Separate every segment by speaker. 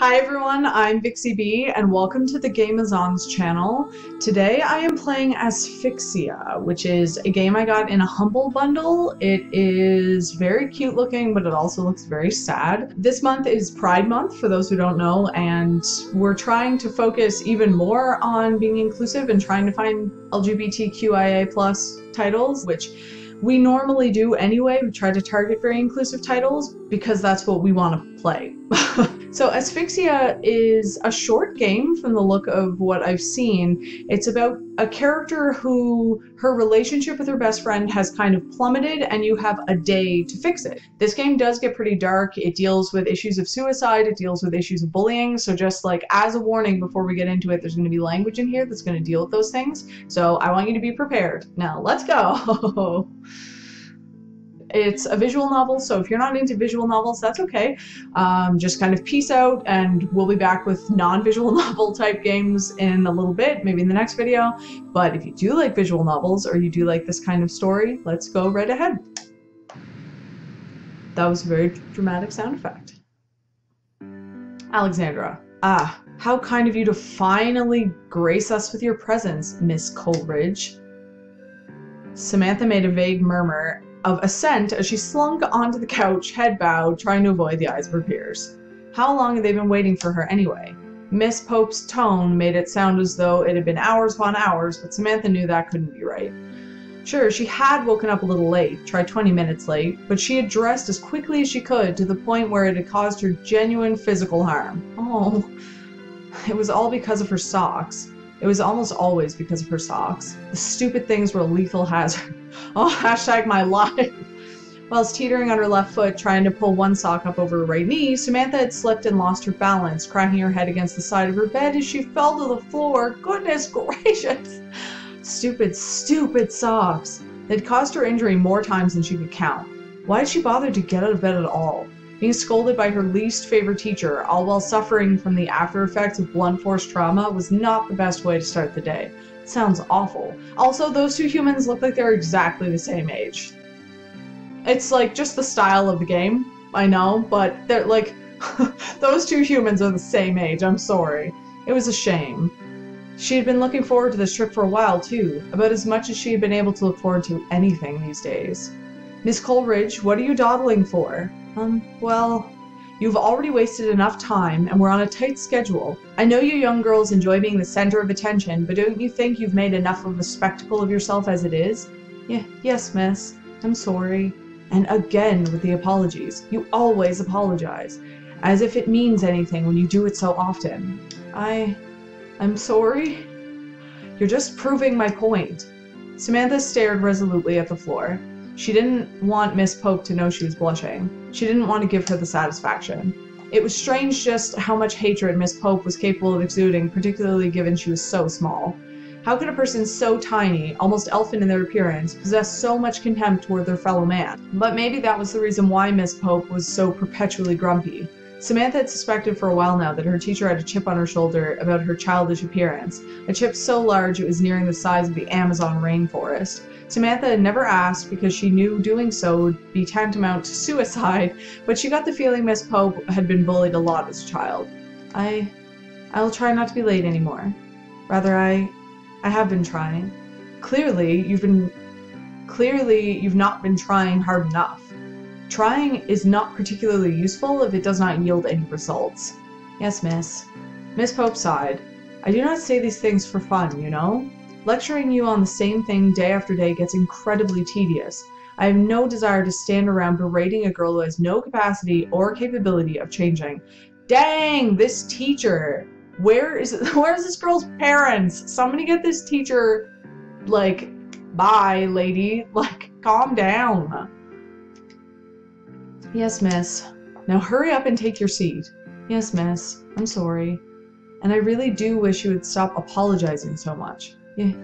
Speaker 1: Hi everyone, I'm Vixie B and welcome to the Gameazons channel. Today I am playing Asphyxia, which is a game I got in a Humble bundle. It is very cute looking, but it also looks very sad. This month is Pride Month, for those who don't know, and we're trying to focus even more on being inclusive and trying to find LGBTQIA+ titles, which we normally do anyway. We try to target very inclusive titles because that's what we want to play. So Asphyxia is a short game from the look of what I've seen. It's about a character who her relationship with her best friend has kind of plummeted and you have a day to fix it. This game does get pretty dark. It deals with issues of suicide, it deals with issues of bullying, so just like as a warning before we get into it, there's going to be language in here that's going to deal with those things. So I want you to be prepared. Now let's go! It's a visual novel, so if you're not into visual novels, that's okay. Just kind of peace out, and we'll be back with non-visual novel type games in a little bit, maybe in the next video. But if you do like visual novels, or you do like this kind of story, let's go right ahead. That was a very dramatic sound effect. Alexandra. Ah, how kind of you to finally grace us with your presence, Miss Coleridge. Samantha made a vague murmur of assent as she slunk onto the couch, head bowed, trying to avoid the eyes of her peers. How long had they been waiting for her anyway? Miss Pope's tone made it sound as though it had been hours upon hours, but Samantha knew that couldn't be right. Sure, she had woken up a little late, tried 20 minutes late, but she had dressed as quickly as she could to the point where it had caused her genuine physical harm. Oh, it was all because of her socks. It was almost always because of her socks. The stupid things were a lethal hazard. Oh, hashtag my life. Whilst teetering on her left foot, trying to pull one sock up over her right knee, Samantha had slipped and lost her balance, cracking her head against the side of her bed as she fell to the floor. Goodness gracious! Stupid, stupid socks. They'd caused her injury more times than she could count. Why did she bother to get out of bed at all? Being scolded by her least favorite teacher, all while suffering from the after effects of blunt force trauma, was not the best way to start the day. It sounds awful. Also, those two humans look like they're exactly the same age. It's like just the style of the game, I know, but they're like, those two humans are the same age, I'm sorry. It was a shame. She had been looking forward to this trip for a while too, about as much as she had been able to look forward to anything these days. Miss Coleridge, what are you dawdling for? Well, you've already wasted enough time, and we're on a tight schedule. I know you young girls enjoy being the center of attention, but don't you think you've made enough of a spectacle of yourself as it is? Yes, miss. I'm sorry. And again with the apologies. You always apologize. As if it means anything when you do it so often. I'm sorry? You're just proving my point. Samantha stared resolutely at the floor. She didn't want Miss Pope to know she was blushing. She didn't want to give her the satisfaction. It was strange just how much hatred Miss Pope was capable of exuding, particularly given she was so small. How could a person so tiny, almost elfin in their appearance, possess so much contempt toward their fellow man? But maybe that was the reason why Miss Pope was so perpetually grumpy. Samantha had suspected for a while now that her teacher had a chip on her shoulder about her childish appearance, a chip so large it was nearing the size of the Amazon rainforest. Samantha had never asked because she knew doing so would be tantamount to suicide, but she got the feeling Miss Pope had been bullied a lot as a child. I'll try not to be late anymore. Rather, I have been trying. Clearly, you've not been trying hard enough. Trying is not particularly useful if it does not yield any results. Yes, miss. Miss Pope sighed. I do not say these things for fun, you know? Lecturing you on the same thing day after day gets incredibly tedious. I have no desire to stand around berating a girl who has no capacity or capability of changing. Dang, this teacher! Where's this girl's parents? Somebody get this teacher, like, bye, lady. Like, calm down. Yes, miss. Now hurry up and take your seat. Yes, miss. I'm sorry. And I really do wish you would stop apologizing so much.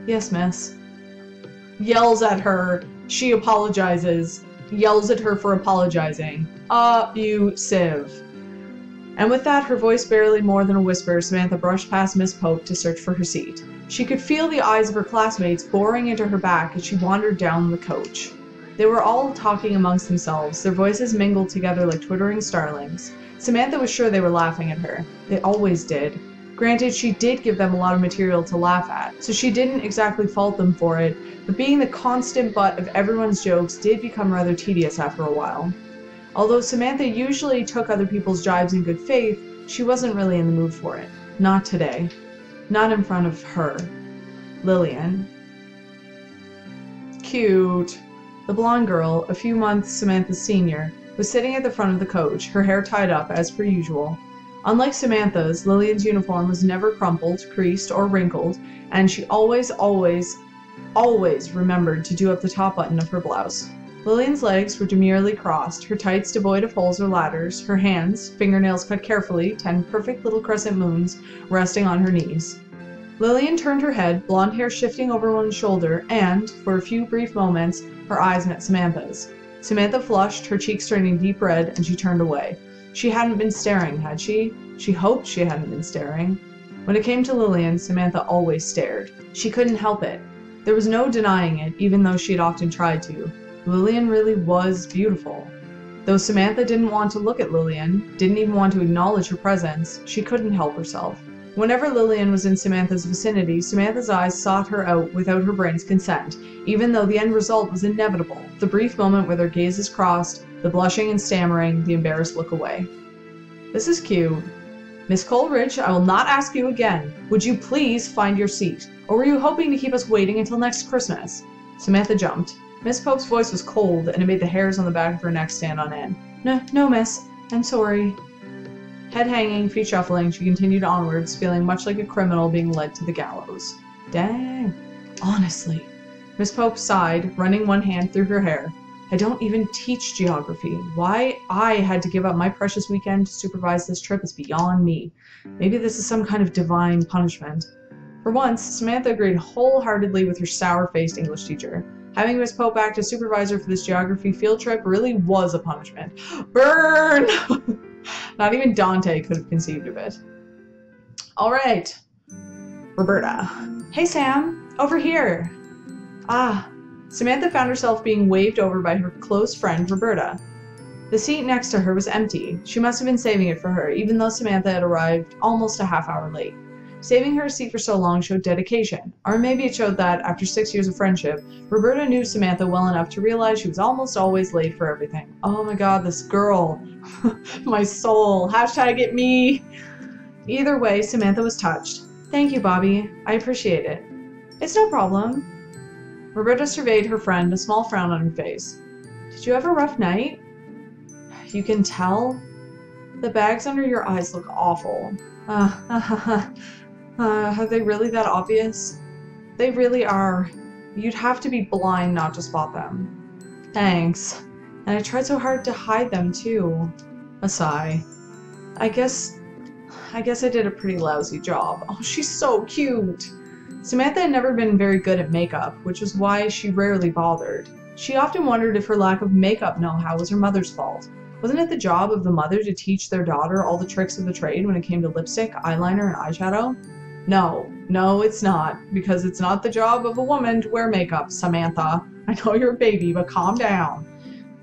Speaker 1: Yes, miss. Yells at her. She apologizes. Yells at her for apologizing. Abusive. And with that, her voice barely more than a whisper, Samantha brushed past Miss Pope to search for her seat. She could feel the eyes of her classmates boring into her back as she wandered down the coach. They were all talking amongst themselves, their voices mingled together like twittering starlings. Samantha was sure they were laughing at her. They always did. Granted, she did give them a lot of material to laugh at, so she didn't exactly fault them for it, but being the constant butt of everyone's jokes did become rather tedious after a while. Although Samantha usually took other people's jibes in good faith, she wasn't really in the mood for it. Not today. Not in front of her. Lillian. Cute. The blonde girl, a few months Samantha's senior, was sitting at the front of the coach, her hair tied up as per usual. Unlike Samantha's, Lillian's uniform was never crumpled, creased, or wrinkled, and she always remembered to do up the top button of her blouse. Lillian's legs were demurely crossed, her tights devoid of holes or ladders, her hands, fingernails cut carefully, 10 perfect little crescent moons, resting on her knees. Lillian turned her head, blonde hair shifting over one shoulder, and, for a few brief moments, her eyes met Samantha's. Samantha flushed, her cheeks turning deep red, and she turned away. She hadn't been staring, had she? She hoped she hadn't been staring. When it came to Lillian, Samantha always stared. She couldn't help it. There was no denying it, even though she had often tried to. Lillian really was beautiful. Though Samantha didn't want to look at Lillian, didn't even want to acknowledge her presence, she couldn't help herself. Whenever Lillian was in Samantha's vicinity, Samantha's eyes sought her out without her brain's consent, even though the end result was inevitable, the brief moment where their gazes crossed, the blushing and stammering, the embarrassed look away. This is cute. Miss Coleridge, I will not ask you again. Would you please find your seat? Or were you hoping to keep us waiting until next Christmas? Samantha jumped. Miss Pope's voice was cold, and it made the hairs on the back of her neck stand on end. No, miss. I'm sorry. Head hanging, feet shuffling, she continued onwards, feeling much like a criminal being led to the gallows. Dang. Honestly. Miss Pope sighed, running one hand through her hair. I don't even teach geography. Why I had to give up my precious weekend to supervise this trip is beyond me. Maybe this is some kind of divine punishment. For once, Samantha agreed wholeheartedly with her sour-faced English teacher. Having Miss Pope act as supervisor for this geography field trip really was a punishment. Burn! Not even Dante could have conceived of it. All right. Roberta. Hey, Sam. Over here. Ah. Samantha found herself being waved over by her close friend, Roberta. The seat next to her was empty. She must have been saving it for her, even though Samantha had arrived almost a half hour late. Saving her a seat for so long showed dedication, or maybe it showed that, after 6 years of friendship, Roberta knew Samantha well enough to realize she was almost always late for everything. Oh my god, this girl. My soul. Hashtag it me. Either way, Samantha was touched. Thank you, Bobby. I appreciate it. It's no problem. Roberta surveyed her friend, a small frown on her face. Did you have a rough night? You can tell? The bags under your eyes look awful. Are they really that obvious? They really are. You'd have to be blind not to spot them. Thanks. And I tried so hard to hide them, too. A sigh. I guess I did a pretty lousy job. Oh, she's so cute! Samantha had never been very good at makeup, which was why she rarely bothered. She often wondered if her lack of makeup know-how was her mother's fault. Wasn't it the job of the mother to teach their daughter all the tricks of the trade when it came to lipstick, eyeliner, and eyeshadow? No, it's not, because it's not the job of a woman to wear makeup, Samantha. I know you're a baby, but calm down.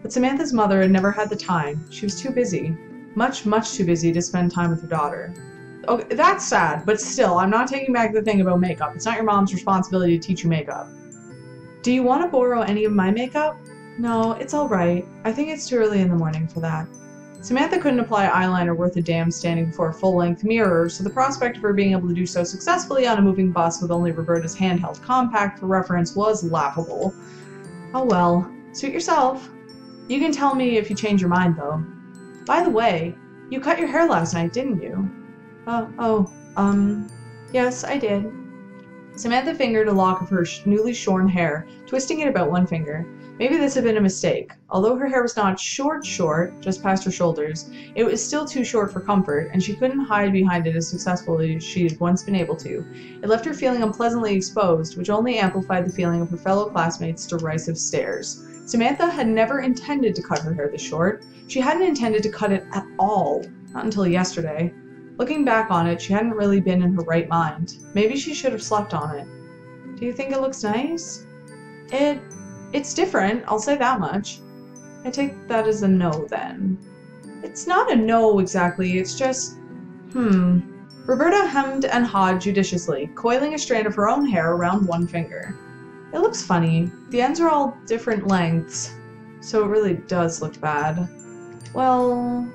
Speaker 1: But Samantha's mother had never had the time. She was too busy. Much too busy to spend time with her daughter. Okay, that's sad, but still, I'm not taking back the thing about makeup. It's not your mom's responsibility to teach you makeup. Do you want to borrow any of my makeup? No, it's alright. I think it's too early in the morning for that. Samantha couldn't apply eyeliner worth a damn standing before a full-length mirror, so the prospect of her being able to do so successfully on a moving bus with only Roberta's handheld compact for reference was laughable. Oh well. Suit yourself. You can tell me if you change your mind, though. By the way, you cut your hair last night, didn't you? Yes, I did. Samantha fingered a lock of her newly shorn hair, twisting it about one finger. Maybe this had been a mistake. Although her hair was not short, just past her shoulders, it was still too short for comfort, and she couldn't hide behind it as successfully as she had once been able to. It left her feeling unpleasantly exposed, which only amplified the feeling of her fellow classmates' derisive stares. Samantha had never intended to cut her hair this short. She hadn't intended to cut it at all. Not until yesterday. Looking back on it, she hadn't really been in her right mind. Maybe she should have slept on it. Do you think it looks nice? It's different, I'll say that much. I take that as a no, then. It's not a no, exactly, it's just... Roberta hemmed and hawed judiciously, coiling a strand of her own hair around one finger. It looks funny. The ends are all different lengths, so it really does look bad. Well...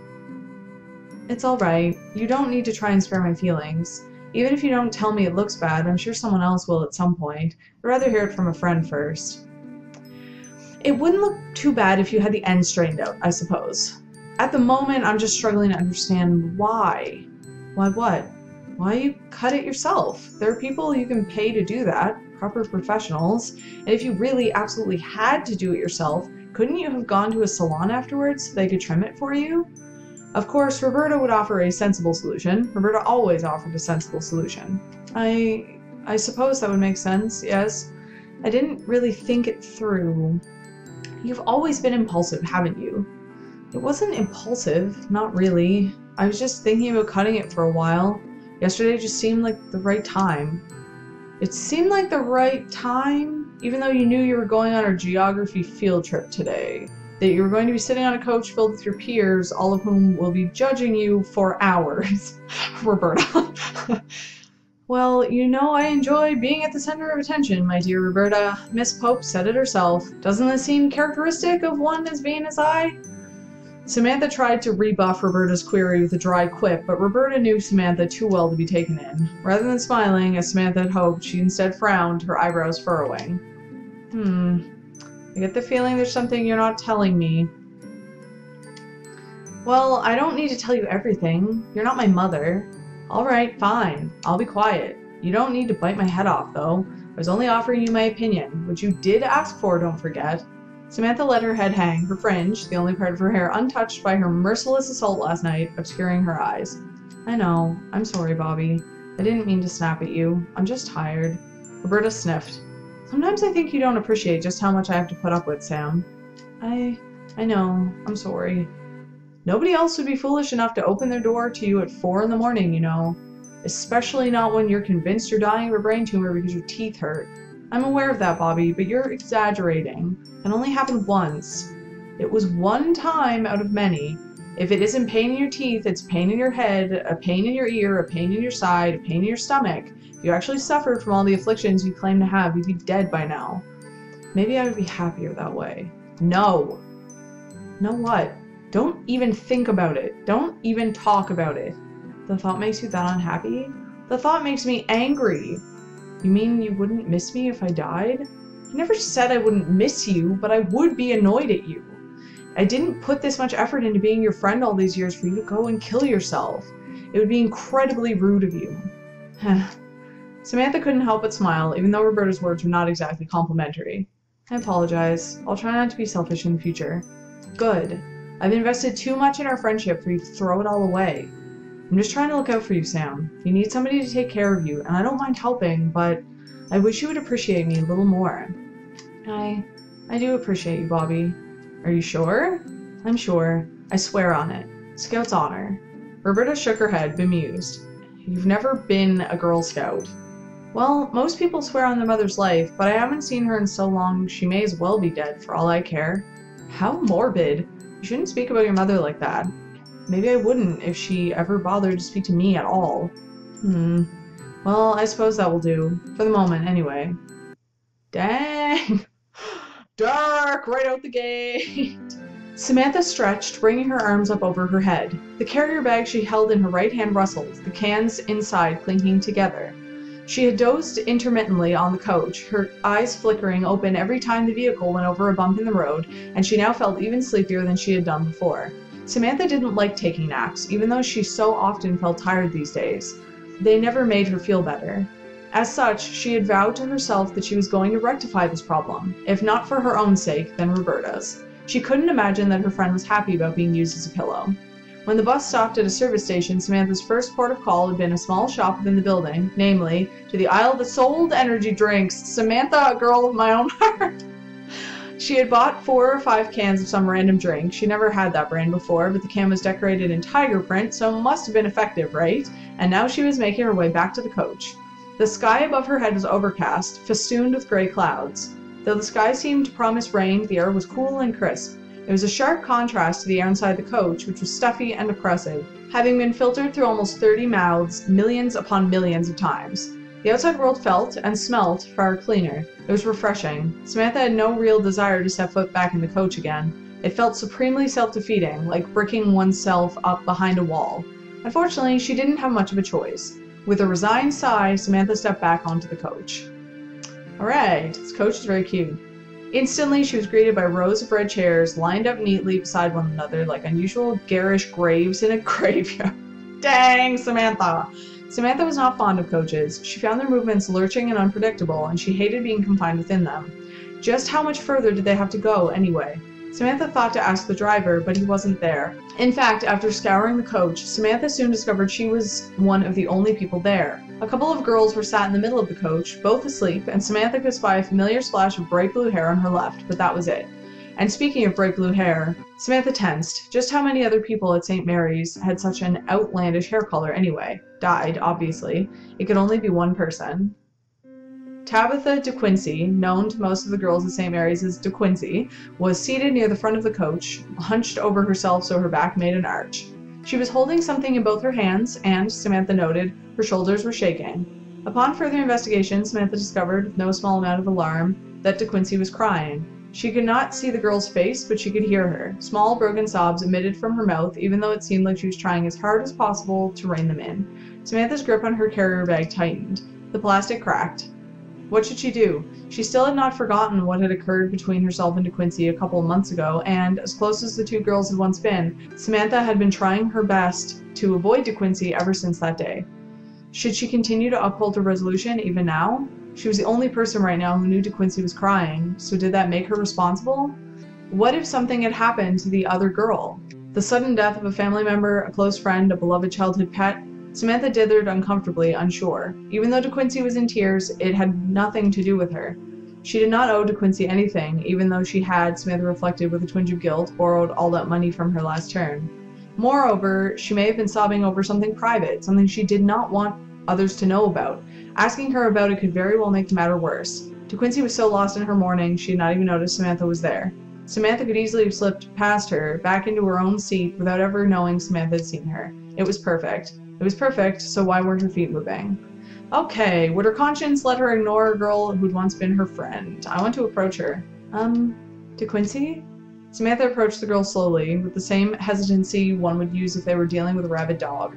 Speaker 1: It's alright. You don't need to try and spare my feelings. Even if you don't tell me it looks bad, I'm sure someone else will at some point. I'd rather hear it from a friend first. It wouldn't look too bad if you had the ends straightened out, I suppose. At the moment, I'm just struggling to understand why. Why what? Why you cut it yourself? There are people you can pay to do that, proper professionals, and if you really absolutely had to do it yourself, couldn't you have gone to a salon afterwards so they could trim it for you? Of course, Roberta would offer a sensible solution. Roberta always offered a sensible solution. I suppose that would make sense, yes. I didn't really think it through. You've always been impulsive, haven't you? It wasn't impulsive, not really. I was just thinking about cutting it for a while. Yesterday just seemed like the right time. It seemed like the right time, even though you knew you were going on a geography field trip today. That you were going to be sitting on a coach filled with your peers, all of whom will be judging you for hours. Roberta. Well, you know I enjoy being at the center of attention, my dear Roberta. Miss Pope said it herself. Doesn't this seem characteristic of one as vain as I? Samantha tried to rebuff Roberta's query with a dry quip, but Roberta knew Samantha too well to be taken in. Rather than smiling, as Samantha had hoped, she instead frowned, her eyebrows furrowing. I get the feeling there's something you're not telling me. Well, I don't need to tell you everything. You're not my mother. Alright, fine. I'll be quiet. You don't need to bite my head off, though. I was only offering you my opinion, which you did ask for, don't forget. Samantha let her head hang, her fringe, the only part of her hair untouched by her merciless assault last night, obscuring her eyes. I know. I'm sorry, Bobby. I didn't mean to snap at you. I'm just tired. Roberta sniffed. Sometimes I think you don't appreciate just how much I have to put up with, Sam. I know. I'm sorry. Nobody else would be foolish enough to open their door to you at 4 in the morning, you know. Especially not when you're convinced you're dying of a brain tumor because your teeth hurt. I'm aware of that, Bobby, but you're exaggerating. It only happened once. It was one time out of many. If it isn't pain in your teeth, it's pain in your head, a pain in your ear, a pain in your side, a pain in your stomach. If you actually suffered from all the afflictions you claim to have, you'd be dead by now. Maybe I would be happier that way. No. No what? Don't even think about it. Don't even talk about it. The thought makes you that unhappy? The thought makes me angry. You mean you wouldn't miss me if I died? I never said I wouldn't miss you, but I would be annoyed at you. I didn't put this much effort into being your friend all these years for you to go and kill yourself. It would be incredibly rude of you. Samantha couldn't help but smile, even though Roberta's words were not exactly complimentary. I apologize. I'll try not to be selfish in the future. Good. I've invested too much in our friendship for you to throw it all away. I'm just trying to look out for you, Sam. You need somebody to take care of you, and I don't mind helping, but I wish you would appreciate me a little more. I do appreciate you, Bobby. Are you sure? I'm sure. I swear on it. Scout's honor. Roberta shook her head, bemused. You've never been a Girl Scout. Well, most people swear on their mother's life, but I haven't seen her in so long she may as well be dead for all I care. How morbid. You shouldn't speak about your mother like that. Maybe I wouldn't if she ever bothered to speak to me at all. Well, I suppose that will do. For the moment, anyway. Dang! Dark! Right out the gate! Samantha stretched, bringing her arms up over her head. The carrier bag she held in her right hand rustled, the cans inside clinking together. She had dozed intermittently on the coach, her eyes flickering open every time the vehicle went over a bump in the road, and she now felt even sleepier than she had done before. Samantha didn't like taking naps, even though she so often felt tired these days. They never made her feel better. As such, she had vowed to herself that she was going to rectify this problem, if not for her own sake, then Roberta's. She couldn't imagine that her friend was happy about being used as a pillow. When the bus stopped at a service station, Samantha's first port of call had been a small shop within the building, namely, to the aisle that sold energy drinks. Samantha, a girl of my own heart. She had bought 4 or 5 cans of some random drink. She never had that brand before, but the can was decorated in tiger print, so it must have been effective, right? And now she was making her way back to the coach. The sky above her head was overcast, festooned with gray clouds. Though the sky seemed to promise rain, the air was cool and crisp. It was a sharp contrast to the air inside the coach, which was stuffy and oppressive, having been filtered through almost 30 mouths millions upon millions of times. The outside world felt and smelt far cleaner. It was refreshing. Samantha had no real desire to step foot back in the coach again. It felt supremely self-defeating, like bricking oneself up behind a wall. Unfortunately, she didn't have much of a choice. With a resigned sigh, Samantha stepped back onto the coach. Alright, this coach is very cute. Instantly, she was greeted by rows of red chairs lined up neatly beside one another like unusual garish graves in a graveyard. Dang, Samantha! Samantha was not fond of coaches. She found their movements lurching and unpredictable, and she hated being confined within them. Just how much further did they have to go, anyway? Samantha thought to ask the driver, but he wasn't there. In fact, after scouring the coach, Samantha soon discovered she was one of the only people there. A couple of girls were sat in the middle of the coach, both asleep, and Samantha could spy a familiar splash of bright blue hair on her left, but that was it. And speaking of bright blue hair, Samantha tensed. Just how many other people at St. Mary's had such an outlandish hair color anyway? Died, obviously. It could only be one person. Tabitha De Quincey, known to most of the girls at St. Mary's as De Quincey, was seated near the front of the coach, hunched over herself so her back made an arch. She was holding something in both her hands, and, Samantha noted, her shoulders were shaking. Upon further investigation, Samantha discovered, with no small amount of alarm, that De Quincey was crying. She could not see the girl's face, but she could hear her. Small, broken sobs emitted from her mouth, even though it seemed like she was trying as hard as possible to rein them in. Samantha's grip on her carrier bag tightened. The plastic cracked. What should she do? She still had not forgotten what had occurred between herself and De Quincey a couple of months ago, and, as close as the two girls had once been, Samantha had been trying her best to avoid De Quincey ever since that day. Should she continue to uphold her resolution even now? She was the only person right now who knew De Quincey was crying, so did that make her responsible? What if something had happened to the other girl? The sudden death of a family member, a close friend, a beloved childhood pet? Samantha dithered uncomfortably, unsure. Even though De Quincey was in tears, it had nothing to do with her. She did not owe De Quincey anything, even though she had, Samantha reflected with a twinge of guilt, borrowed all that money from her last turn. Moreover, she may have been sobbing over something private, something she did not want others to know about. Asking her about it could very well make the matter worse. De Quincey was so lost in her mourning, she had not even noticed Samantha was there. Samantha could easily have slipped past her, back into her own seat, without ever knowing Samantha had seen her. It was perfect. It was perfect, so why weren't her feet moving? Okay, would her conscience let her ignore a girl who'd once been her friend? I want to approach her. De Quincey? Samantha approached the girl slowly, with the same hesitancy one would use if they were dealing with a rabid dog.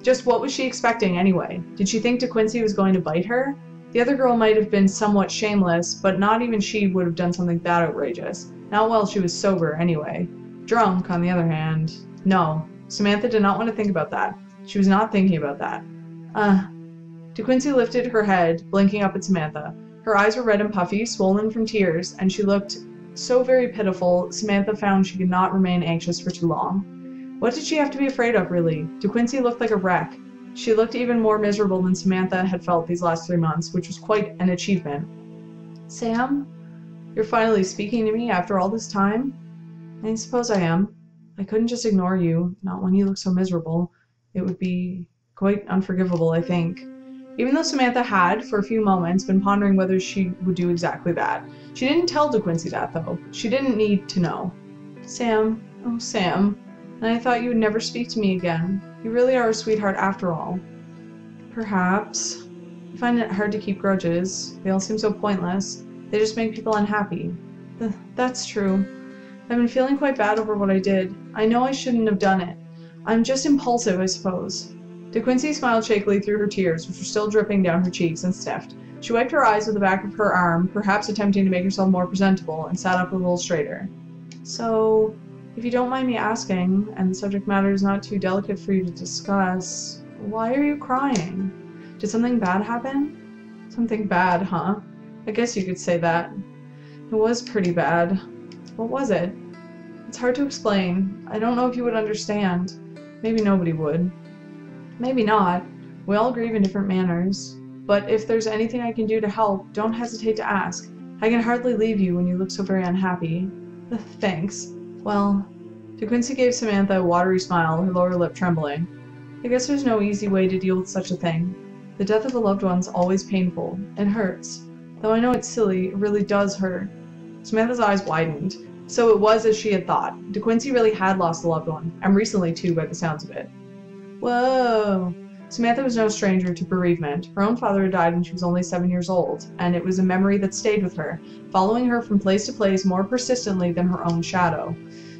Speaker 1: Just what was she expecting anyway? Did she think De Quincey was going to bite her? The other girl might have been somewhat shameless, but not even she would have done something that outrageous. Not while she was sober, anyway. Drunk, on the other hand. No, Samantha did not want to think about that. She was not thinking about that. De Quincey lifted her head, blinking up at Samantha. Her eyes were red and puffy, swollen from tears, and she looked so very pitiful, Samantha found she could not remain anxious for too long. What did she have to be afraid of, really? De Quincey looked like a wreck. She looked even more miserable than Samantha had felt these last 3 months, which was quite an achievement. Sam? You're finally speaking to me after all this time? I suppose I am. I couldn't just ignore you, not when you look so miserable. It would be quite unforgivable, I think. Even though Samantha had, for a few moments, been pondering whether she would do exactly that. She didn't tell De Quincey that, though. She didn't need to know. Sam, oh Sam, and I thought you would never speak to me again. You really are a sweetheart after all. Perhaps. I find it hard to keep grudges. They all seem so pointless. They just make people unhappy. That's true. I've been feeling quite bad over what I did. I know I shouldn't have done it. I'm just impulsive, I suppose. De Quincey smiled shakily through her tears, which were still dripping down her cheeks, and sniffed. She wiped her eyes with the back of her arm, perhaps attempting to make herself more presentable, and sat up a little straighter. So, if you don't mind me asking, and the subject matter is not too delicate for you to discuss, why are you crying? Did something bad happen? Something bad, huh? I guess you could say that. It was pretty bad. What was it? It's hard to explain. I don't know if you would understand. Maybe nobody would. Maybe not. We all grieve in different manners. But if there's anything I can do to help, don't hesitate to ask. I can hardly leave you when you look so very unhappy. Thanks. Well, De Quincey gave Samantha a watery smile, her lower lip trembling. I guess there's no easy way to deal with such a thing. The death of a loved one's always painful. It hurts. Though I know it's silly, it really does hurt. Samantha's eyes widened. So it was as she had thought. De Quincey really had lost a loved one, and recently too by the sounds of it. Whoa! Samantha was no stranger to bereavement. Her own father had died when she was only 7 years old, and it was a memory that stayed with her, following her from place to place more persistently than her own shadow.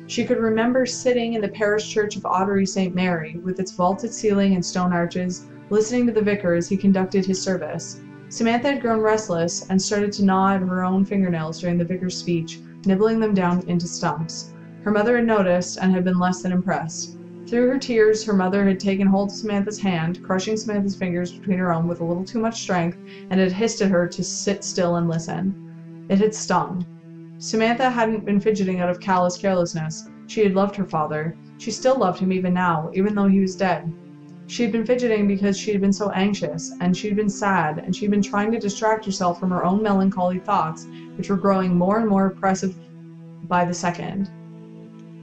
Speaker 1: She could remember sitting in the parish church of Ottery St. Mary, with its vaulted ceiling and stone arches, listening to the vicar as he conducted his service. Samantha had grown restless and started to gnaw at her own fingernails during the vicar's speech, nibbling them down into stumps. Her mother had noticed and had been less than impressed. Through her tears, her mother had taken hold of Samantha's hand, crushing Samantha's fingers between her own with a little too much strength, and had hissed at her to sit still and listen. It had stung. Samantha hadn't been fidgeting out of callous carelessness. She had loved her father. She still loved him even now, even though he was dead. She had been fidgeting because she had been so anxious, and she had been sad, and she had been trying to distract herself from her own melancholy thoughts, which were growing more and more oppressive by the second.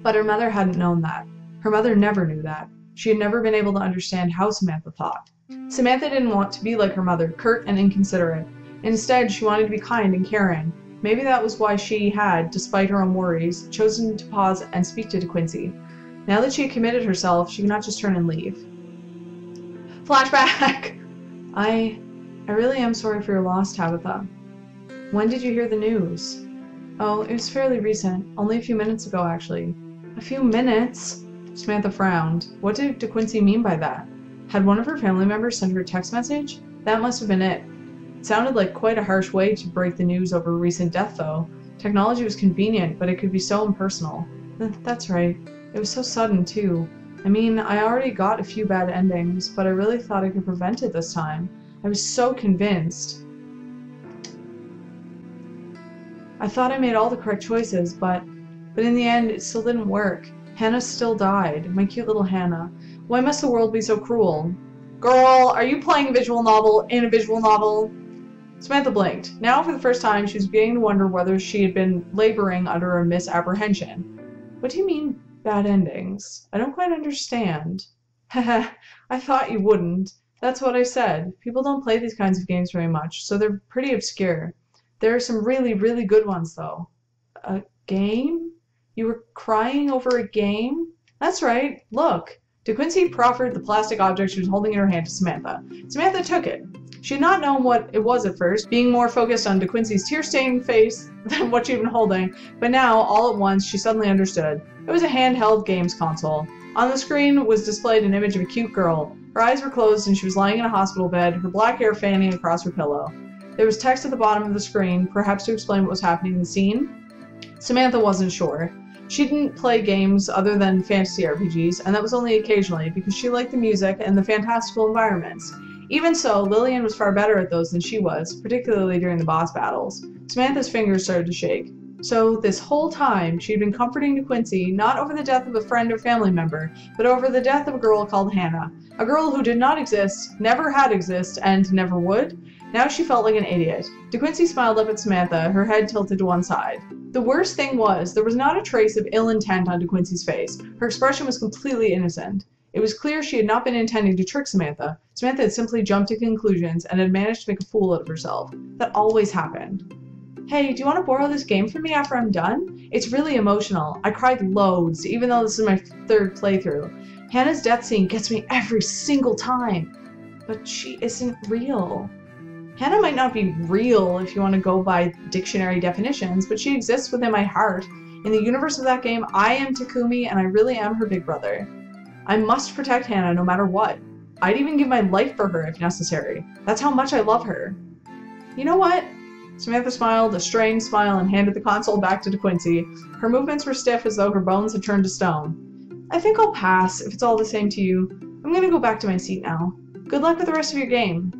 Speaker 1: But her mother hadn't known that. Her mother never knew that. She had never been able to understand how Samantha thought. Samantha didn't want to be like her mother, curt and inconsiderate. Instead, she wanted to be kind and caring. Maybe that was why she had, despite her own worries, chosen to pause and speak to De Quincey. Now that she had committed herself, she could not just turn and leave. Flashback! I really am sorry for your loss, Tabitha. When did you hear the news? Oh, it was fairly recent. Only a few minutes ago, actually. A few minutes? Samantha frowned. What did De Quincey mean by that? Had one of her family members sent her a text message? That must have been it. It sounded like quite a harsh way to break the news over a recent death, though. Technology was convenient, but it could be so impersonal. That's right. It was so sudden, too. I mean, I already got a few bad endings, but I really thought I could prevent it this time. I was so convinced. I thought I made all the correct choices, but in the end, it still didn't work. Hannah still died. My cute little Hannah. Why must the world be so cruel? Girl, are you playing a visual novel in a visual novel? Samantha blinked. Now, for the first time, she was beginning to wonder whether she had been laboring under a misapprehension. What do you mean, bad endings? I don't quite understand. Haha, I thought you wouldn't. That's what I said. People don't play these kinds of games very much, so they're pretty obscure. There are some really, really good ones, though. A game? You were crying over a game? That's right. Look. De Quincey proffered the plastic object she was holding in her hand to Samantha. Samantha took it. She had not known what it was at first, being more focused on De Quincey's tear-stained face than what she'd been holding, but now, all at once, she suddenly understood. It was a handheld games console. On the screen was displayed an image of a cute girl. Her eyes were closed and she was lying in a hospital bed, her black hair fanning across her pillow. There was text at the bottom of the screen, perhaps to explain what was happening in the scene. Samantha wasn't sure. She didn't play games other than fantasy RPGs, and that was only occasionally, because she liked the music and the fantastical environments. Even so, Lillian was far better at those than she was, particularly during the boss battles. Samantha's fingers started to shake. So, this whole time, she had been comforting De Quincey, not over the death of a friend or family member, but over the death of a girl called Hannah. A girl who did not exist, never had exist, and never would. Now she felt like an idiot. De Quincey smiled up at Samantha, her head tilted to one side. The worst thing was, there was not a trace of ill intent on De Quincey's face. Her expression was completely innocent. It was clear she had not been intending to trick Samantha. Samantha had simply jumped to conclusions and had managed to make a fool out of herself. That always happened. Hey, do you want to borrow this game from me after I'm done? It's really emotional. I cried loads, even though this is my third playthrough. Hannah's death scene gets me every single time. But she isn't real. Hannah might not be real if you want to go by dictionary definitions, but she exists within my heart. In the universe of that game, I am Takumi and I really am her big brother. I must protect Hannah no matter what. I'd even give my life for her if necessary. That's how much I love her. You know what? Samantha smiled, a strained smile, and handed the console back to De Quincey. Her movements were stiff as though her bones had turned to stone. I think I'll pass, if it's all the same to you. I'm gonna go back to my seat now. Good luck with the rest of your game.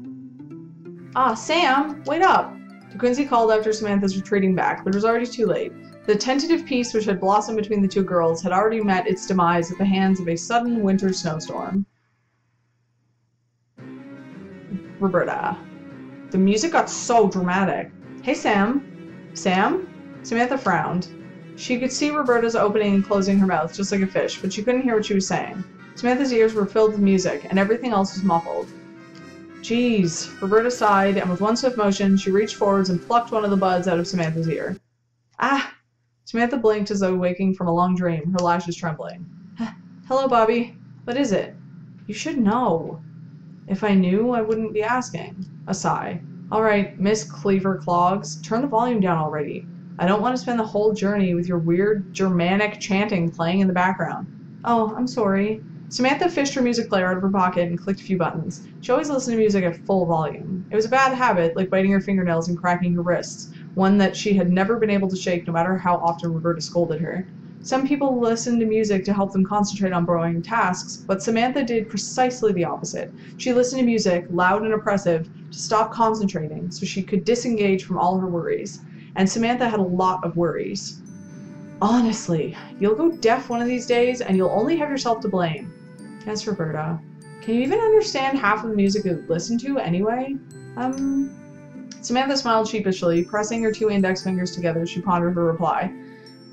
Speaker 1: Ah, Sam, wait up! De Quincey called after Samantha's retreating back, but it was already too late. The tentative peace which had blossomed between the two girls had already met its demise at the hands of a sudden winter snowstorm. Roberta. The music got so dramatic. Hey, Sam. Sam? Samantha frowned. She could see Roberta's opening and closing her mouth, just like a fish, but she couldn't hear what she was saying. Samantha's ears were filled with music, and everything else was muffled. Jeez. Roberta sighed, and with one swift motion, she reached forwards and plucked one of the buds out of Samantha's ear. Ah! Samantha blinked as though waking from a long dream, her lashes trembling. Hello, Bobby. What is it? You should know. If I knew, I wouldn't be asking. A sigh. All right, Miss Cleaver Clogs, turn the volume down already. I don't want to spend the whole journey with your weird Germanic chanting playing in the background. Oh, I'm sorry. Samantha fished her music player out of her pocket and clicked a few buttons. She always listened to music at full volume. It was a bad habit, like biting her fingernails and cracking her wrists, one that she had never been able to shake no matter how often Roberta scolded her. Some people listen to music to help them concentrate on boring tasks, but Samantha did precisely the opposite. She listened to music, loud and oppressive, to stop concentrating so she could disengage from all her worries. And Samantha had a lot of worries. Honestly, you'll go deaf one of these days and you'll only have yourself to blame. Yes, Roberta. Can you even understand half of the music you listen to anyway? Samantha smiled sheepishly, pressing her two index fingers together as she pondered her reply.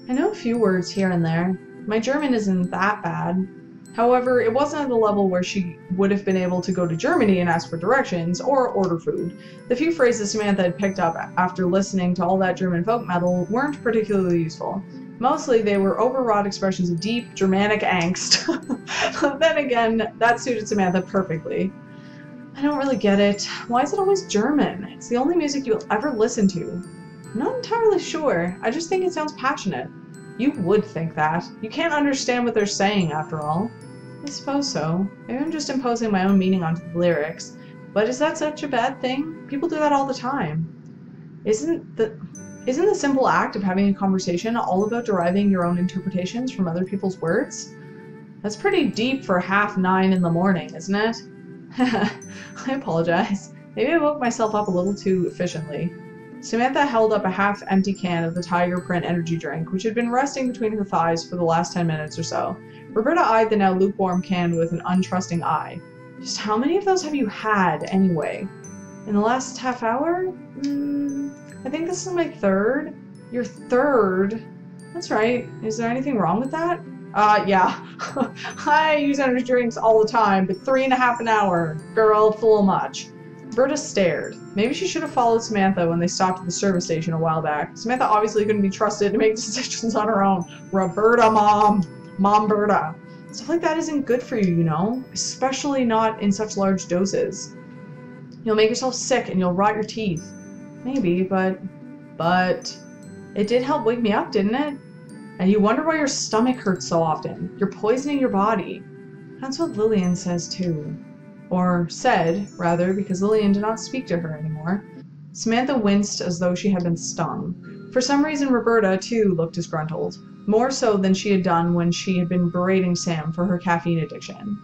Speaker 1: I know a few words here and there. My German isn't that bad. However, it wasn't at the level where she would have been able to go to Germany and ask for directions or order food. The few phrases Samantha had picked up after listening to all that German folk metal weren't particularly useful. Mostly they were overwrought expressions of deep Germanic angst. But then again, that suited Samantha perfectly. I don't really get it. Why is it always German? It's the only music you'll ever listen to. I'm not entirely sure. I just think it sounds passionate. You would think that. You can't understand what they're saying, after all. I suppose so. Maybe I'm just imposing my own meaning onto the lyrics. But is that such a bad thing? People do that all the time. Isn't the simple act of having a conversation all about deriving your own interpretations from other people's words? That's pretty deep for 9:30 in the morning, isn't it? I apologize. Maybe I woke myself up a little too efficiently. Samantha held up a half-empty can of the tiger print energy drink, which had been resting between her thighs for the last 10 minutes or so. Roberta eyed the now lukewarm can with an untrusting eye. Just how many of those have you had, anyway? In the last half hour? I think this is my third. Your third? That's right. Is there anything wrong with that? Yeah. I use energy drinks all the time, but 3.5 an hour. Girl, full much. Roberta stared. Maybe she should have followed Samantha when they stopped at the service station a while back. Samantha obviously couldn't be trusted to make decisions on her own. Roberta, Momberta. Stuff like that isn't good for you, you know? Especially not in such large doses. You'll make yourself sick and you'll rot your teeth. Maybe, but it did help wake me up, didn't it? And you wonder why your stomach hurts so often. You're poisoning your body. That's what Lillian says too. Or said, rather, because Lillian did not speak to her anymore. Samantha winced as though she had been stung. For some reason, Roberta, too, looked disgruntled. More so than she had done when she had been berating Sam for her caffeine addiction.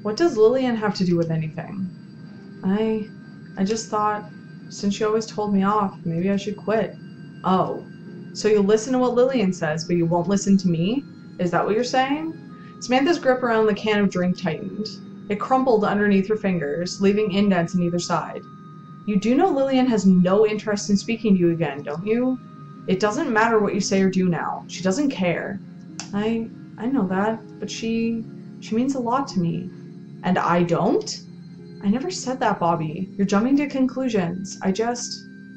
Speaker 1: What does Lillian have to do with anything? I just thought, since she always told me off, maybe I should quit. Oh. So you'll listen to what Lillian says, but you won't listen to me? Is that what you're saying? Samantha's grip around the can of drink tightened. It crumpled underneath her fingers, leaving indents on either side. You do know Lillian has no interest in speaking to you again, don't you? It doesn't matter what you say or do now. She doesn't care. I know that, but she means a lot to me. And I don't? I never said that, Bobby. You're jumping to conclusions.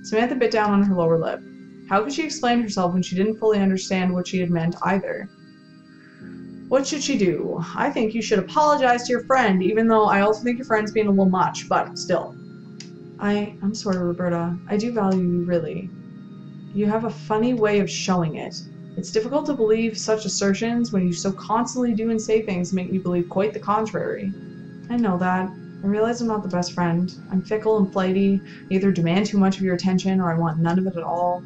Speaker 1: Samantha bit down on her lower lip. How could she explain herself when she didn't fully understand what she had meant either? What should she do? I think you should apologize to your friend, even though I also think your friend's being a little much, but still. I'm sorry, Roberta. I do value you, really. You have a funny way of showing it. It's difficult to believe such assertions when you so constantly do and say things that make me believe quite the contrary. I know that. I realize I'm not the best friend. I'm fickle and flighty. I either demand too much of your attention or I want none of it at all.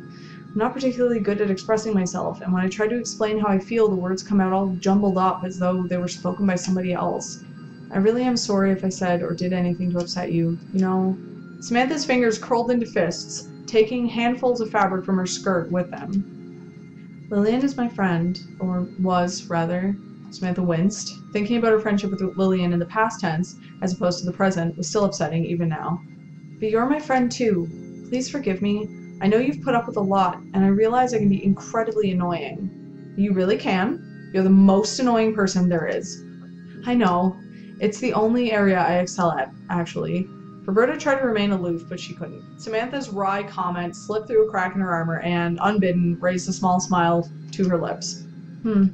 Speaker 1: I'm not particularly good at expressing myself, and when I try to explain how I feel, the words come out all jumbled up as though they were spoken by somebody else. I really am sorry if I said or did anything to upset you, you know. Samantha's fingers curled into fists, taking handfuls of fabric from her skirt with them. Lillian is my friend, or was, rather. Samantha winced. Thinking about her friendship with Lillian in the past tense, as opposed to the present, was still upsetting even now. But you're my friend too. Please forgive me. I know you've put up with a lot, and I realize I can be incredibly annoying. You really can. You're the most annoying person there is. I know. It's the only area I excel at, actually. Roberta tried to remain aloof, but she couldn't. Samantha's wry comment slipped through a crack in her armor and, unbidden, raised a small smile to her lips.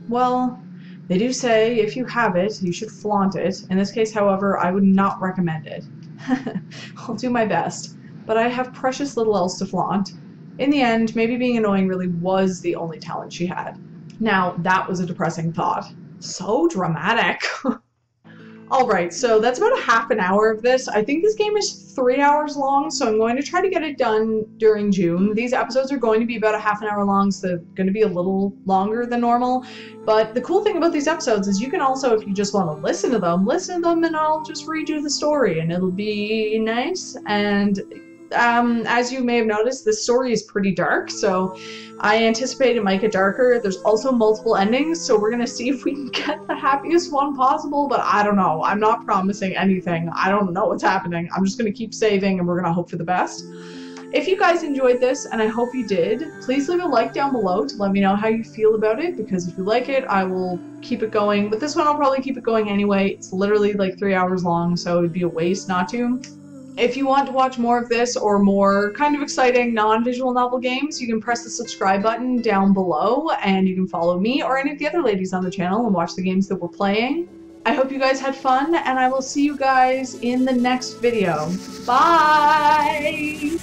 Speaker 1: Well, they do say if you have it, you should flaunt it. In this case, however, I would not recommend it. I'll do my best, but I have precious little else to flaunt. In the end, maybe being annoying really was the only talent she had. Now, that was a depressing thought. So dramatic. Alright, so that's about a half an hour of this. I think this game is 3 hours long, so I'm going to try to get it done during June. These episodes are going to be about a half an hour long, so they're going to be a little longer than normal. But the cool thing about these episodes is you can also, if you just want to listen to them and I'll just read you the story and it'll be nice. And as you may have noticed, this story is pretty dark, so I anticipate it might get darker. There's also multiple endings, so we're gonna see if we can get the happiest one possible, but I don't know. I'm not promising anything. I don't know what's happening. I'm just gonna keep saving and we're gonna hope for the best. If you guys enjoyed this, and I hope you did, please leave a like down below to let me know how you feel about it, because if you like it, I will keep it going. But this one, I'll probably keep it going anyway. It's literally like 3 hours long, so it'd be a waste not to. If you want to watch more of this or more kind of exciting non-visual novel games, you can press the subscribe button down below and you can follow me or any of the other ladies on the channel and watch the games that we're playing. I hope you guys had fun and I will see you guys in the next video. Bye!